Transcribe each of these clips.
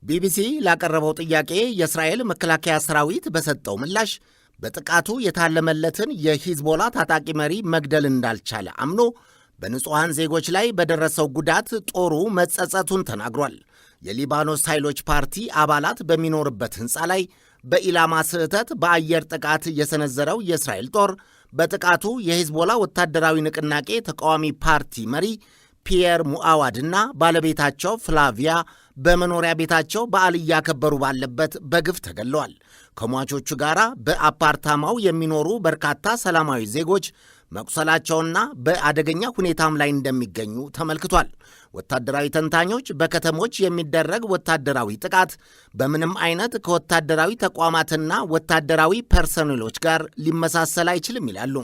ቢቢሲ ላቀረበው ጥያቄ የእስራኤል መከላከያ ሰራዊት በሰጠው ምላሽ በጥቃቱ የታለመለትን የሂዝቦላ ታጣቂ መሪ መግደል እንዳልቻለ አምኖ በንጹሐን ዜጎች ላይ በደረሰው ጉዳት ጦሩ መጸጸቱን ተናግሯል። የሊባኖስ ኃይሎች ፓርቲ አባላት በሚኖርበት ሕንፃ ላይ በኢላማ ስህተት በአየር ጥቃት የሰነዘረው የእስራኤል ጦር በጥቃቱ የሂዝቦላ ወታደራዊ ንቅናቄ ተቃዋሚ ፓርቲ መሪ ፒየር ሙአዋድና ባለቤታቸው ፍላቪያ በመኖሪያ ቤታቸው በዓል እያከበሩ ባለበት በግፍ ተገለዋል። ከሟቾቹ ጋር በአፓርታማው የሚኖሩ በርካታ ሰላማዊ ዜጎች መቁሰላቸውና በአደገኛ ሁኔታም ላይ እንደሚገኙ ተመልክቷል። ወታደራዊ ተንታኞች በከተሞች የሚደረግ ወታደራዊ ጥቃት በምንም አይነት ከወታደራዊ ተቋማትና ወታደራዊ ፐርሰኔሎች ጋር ሊመሳሰል አይችልም ይላሉ።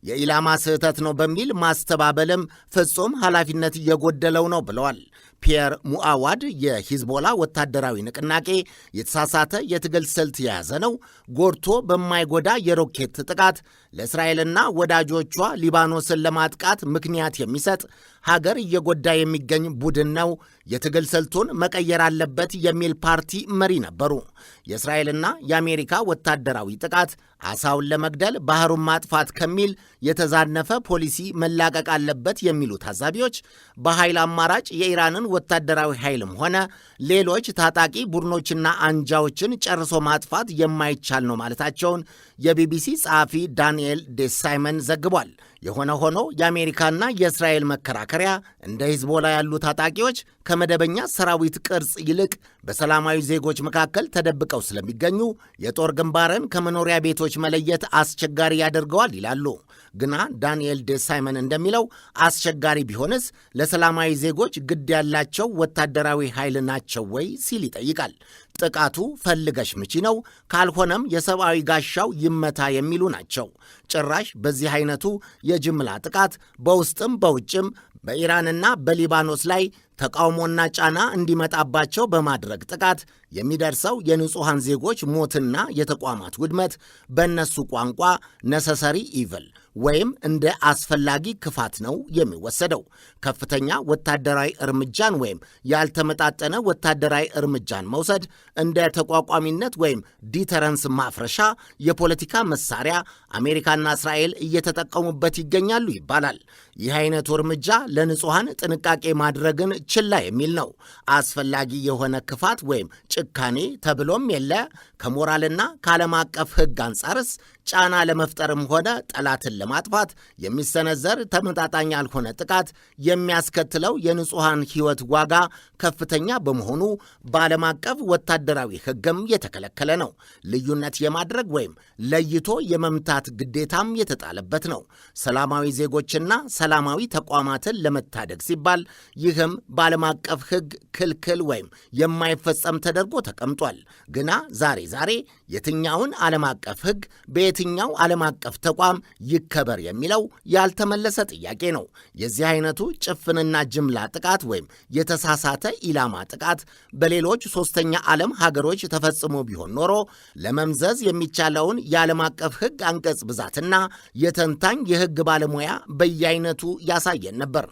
የኢላማ ስህተት ነው በሚል ማስተባበልም ፍጹም ኃላፊነት እየጎደለው ነው ብለዋል። ፒየር ሙአዋድ የሂዝቦላ ወታደራዊ ንቅናቄ የተሳሳተ የትግል ስልት የያዘ ነው፣ ጎድቶ በማይጎዳ የሮኬት ጥቃት ለእስራኤልና ወዳጆቿ ሊባኖስን ለማጥቃት ምክንያት የሚሰጥ ሀገር እየጎዳ የሚገኝ ቡድን ነው፣ የትግል ስልቱን መቀየር አለበት የሚል ፓርቲ መሪ ነበሩ። የእስራኤልና የአሜሪካ ወታደራዊ ጥቃት አሳውን ለመግደል ባህሩን ማጥፋት ከሚል የተዛነፈ ፖሊሲ መላቀቅ አለበት የሚሉ ታዛቢዎች በኃይል አማራጭ የኢራንን ወታደራዊ ኃይልም ሆነ ሌሎች ታጣቂ ቡድኖችና አንጃዎችን ጨርሶ ማጥፋት የማይቻል ነው ማለታቸውን የቢቢሲ ጸሐፊ ዳንኤል ዴሳይመን ዘግቧል። የሆነ ሆኖ የአሜሪካና የእስራኤል መከራከሪያ እንደ ሂዝቦላ ያሉ ታጣቂዎች ከመደበኛ ሰራዊት ቅርጽ ይልቅ በሰላማዊ ዜጎች መካከል ተደብቀው ስለሚገኙ የጦር ግንባርን ከመኖሪያ ቤቶች መለየት አስቸጋሪ ያደርገዋል ይላሉ። ግና ዳንኤል ዴሳይመን እንደሚለው አስቸጋሪ ቢሆንስ ለሰላማዊ ዜጎች ግድ ያላቸው ወታደራዊ ኃይል ናቸው ወይ ሲል ይጠይቃል። ጥቃቱ ፈልገሽ ምቺ ነው፣ ካልሆነም የሰብአዊ ጋሻው ይመታ የሚሉ ናቸው። ጭራሽ በዚህ አይነቱ የጅምላ ጥቃት በውስጥም በውጭም በኢራንና በሊባኖስ ላይ ተቃውሞና ጫና እንዲመጣባቸው በማድረግ ጥቃት የሚደርሰው የንጹሐን ዜጎች ሞትና የተቋማት ውድመት በእነሱ ቋንቋ ነሰሰሪ ኢቭል ወይም እንደ አስፈላጊ ክፋት ነው የሚወሰደው። ከፍተኛ ወታደራዊ እርምጃን ወይም ያልተመጣጠነ ወታደራዊ እርምጃን መውሰድ እንደ ተቋቋሚነት ወይም ዲተረንስ ማፍረሻ የፖለቲካ መሳሪያ አሜሪካና እስራኤል እየተጠቀሙበት ይገኛሉ ይባላል። ይህ አይነቱ እርምጃ ለንጹሐን ጥንቃቄ ማድረግን ችላ የሚል ነው። አስፈላጊ የሆነ ክፋት ወይም ጭካኔ ተብሎም የለ። ከሞራልና ከዓለም አቀፍ ሕግ አንጻርስ ጫና ለመፍጠርም ሆነ ጠላትን ለማጥፋት የሚሰነዘር ተመጣጣኝ ያልሆነ ጥቃት የሚያስከትለው የንጹሐን ሕይወት ዋጋ ከፍተኛ በመሆኑ በዓለም አቀፍ ወታደራዊ ሕግም የተከለከለ ነው። ልዩነት የማድረግ ወይም ለይቶ የመምታት ግዴታም የተጣለበት ነው። ሰላማዊ ዜጎችና ሰላማዊ ተቋማትን ለመታደግ ሲባል ይህም በዓለም አቀፍ ሕግ ክልክል ወይም የማይፈጸም ተደርጎ ተቀምጧል። ግና ዛሬ የትኛውን ዓለም አቀፍ ሕግ በየትኛው ዓለም አቀፍ ተቋም ይከበር የሚለው ያልተመለሰ ጥያቄ ነው። የዚህ አይነቱ ጭፍንና ጅምላ ጥቃት ወይም የተሳሳተ ኢላማ ጥቃት በሌሎች ሶስተኛ ዓለም ሀገሮች ተፈጽሞ ቢሆን ኖሮ ለመምዘዝ የሚቻለውን የዓለም አቀፍ ሕግ አንቀጽ ብዛትና የተንታኝ የሕግ ባለሙያ በየአይነቱ ያሳየን ነበር።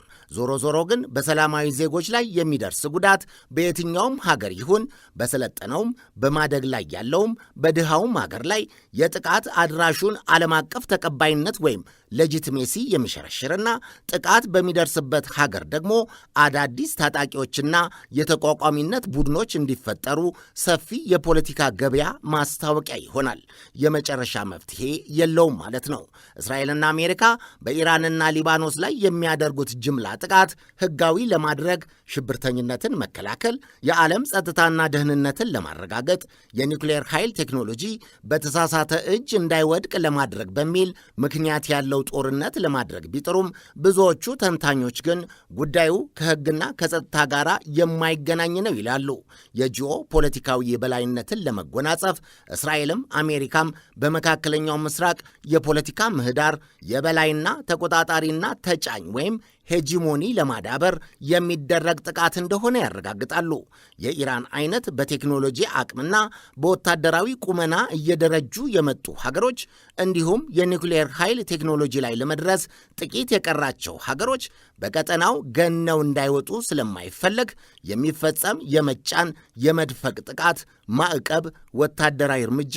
ዞሮ ግን በሰላማዊ ዜጎች ላይ የሚደርስ ጉዳት በየትኛውም ሀገር ይሁን በሰለጠነውም በማደግ ላይ ያለውም በድሃውም ሀገር ላይ የጥቃት አድራሹን ዓለም አቀፍ ተቀባይነት ወይም ሌጂቲሜሲ የሚሸረሽርና ጥቃት በሚደርስበት ሀገር ደግሞ አዳዲስ ታጣቂዎችና የተቋቋሚነት ቡድኖች እንዲፈጠሩ ሰፊ የፖለቲካ ገበያ ማስታወቂያ ይሆናል። የመጨረሻ መፍትሄ የለውም ማለት ነው። እስራኤልና አሜሪካ በኢራንና ሊባኖስ ላይ የሚያደርጉት ጅምላ ጥቃት ሕጋዊ ለማድረግ ሽብርተኝነትን መከላከል፣ የዓለም ጸጥታና ደህንነትን ለማረጋገጥ፣ የኒውክሌር ኃይል ቴክኖሎጂ በተሳሳተ እጅ እንዳይወድቅ ለማድረግ በሚል ምክንያት ያለው ጦርነት ለማድረግ ቢጥሩም ብዙዎቹ ተንታኞች ግን ጉዳዩ ከሕግና ከጸጥታ ጋር የማይገናኝ ነው ይላሉ። የጂኦ ፖለቲካዊ የበላይነትን ለመጎናጸፍ እስራኤልም አሜሪካም በመካከለኛው ምስራቅ የፖለቲካ ምህዳር የበላይና ተቆጣጣሪና ተጫኝ ወይም ሄጂሞኒ ለማዳበር የሚደረግ ጥቃት እንደሆነ ያረጋግጣሉ። የኢራን አይነት በቴክኖሎጂ አቅምና በወታደራዊ ቁመና እየደረጁ የመጡ ሀገሮች እንዲሁም የኒውክሌር ኃይል ቴክኖሎጂ ላይ ለመድረስ ጥቂት የቀራቸው ሀገሮች በቀጠናው ገነው እንዳይወጡ ስለማይፈለግ የሚፈጸም የመጫን፣ የመድፈቅ ጥቃት፣ ማዕቀብ፣ ወታደራዊ እርምጃ፣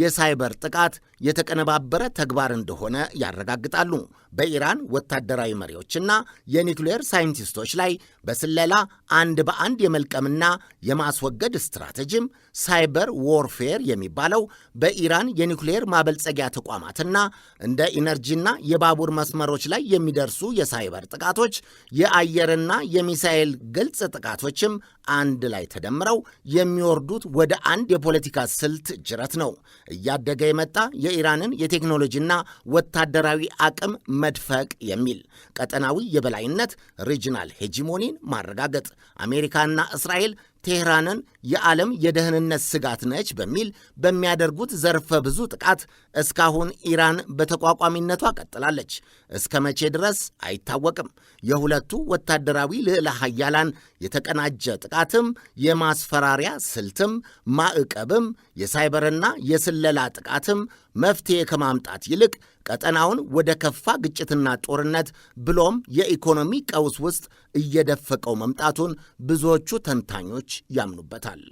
የሳይበር ጥቃት የተቀነባበረ ተግባር እንደሆነ ያረጋግጣሉ። በኢራን ወታደራዊ መሪዎችና የኒውክሌር ሳይንቲስቶች ላይ በስለላ አንድ በአንድ የመልቀምና የማስወገድ ስትራቴጂም ሳይበር ዎርፌር የሚባለው በኢራን የኒውክሌር ማበልጸጊያ ተቋማትና እንደ ኢነርጂና የባቡር መስመሮች ላይ የሚደርሱ የሳይበር ጥቃቶች፣ የአየርና የሚሳኤል ግልጽ ጥቃቶችም አንድ ላይ ተደምረው የሚወርዱት ወደ አንድ የፖለቲካ ስልት ጅረት ነው። እያደገ የመጣ የኢራንን የቴክኖሎጂና ወታደራዊ አቅም መድፈቅ የሚል ቀጠናዊ የበላይነት ሪጂናል ሄጂሞኒን ማረጋገጥ አሜሪካና እስራኤል ቴህራንን የዓለም የደህንነት ስጋት ነች በሚል በሚያደርጉት ዘርፈ ብዙ ጥቃት እስካሁን ኢራን በተቋቋሚነቷ ቀጥላለች። እስከ መቼ ድረስ አይታወቅም። የሁለቱ ወታደራዊ ልዕለ ኃያላን የተቀናጀ ጥቃትም የማስፈራሪያ ስልትም ማዕቀብም የሳይበርና የስለላ ጥቃትም መፍትሄ ከማምጣት ይልቅ ቀጠናውን ወደ ከፋ ግጭትና ጦርነት ብሎም የኢኮኖሚ ቀውስ ውስጥ እየደፈቀው መምጣቱን ብዙዎቹ ተንታኞች ያምኑበታል።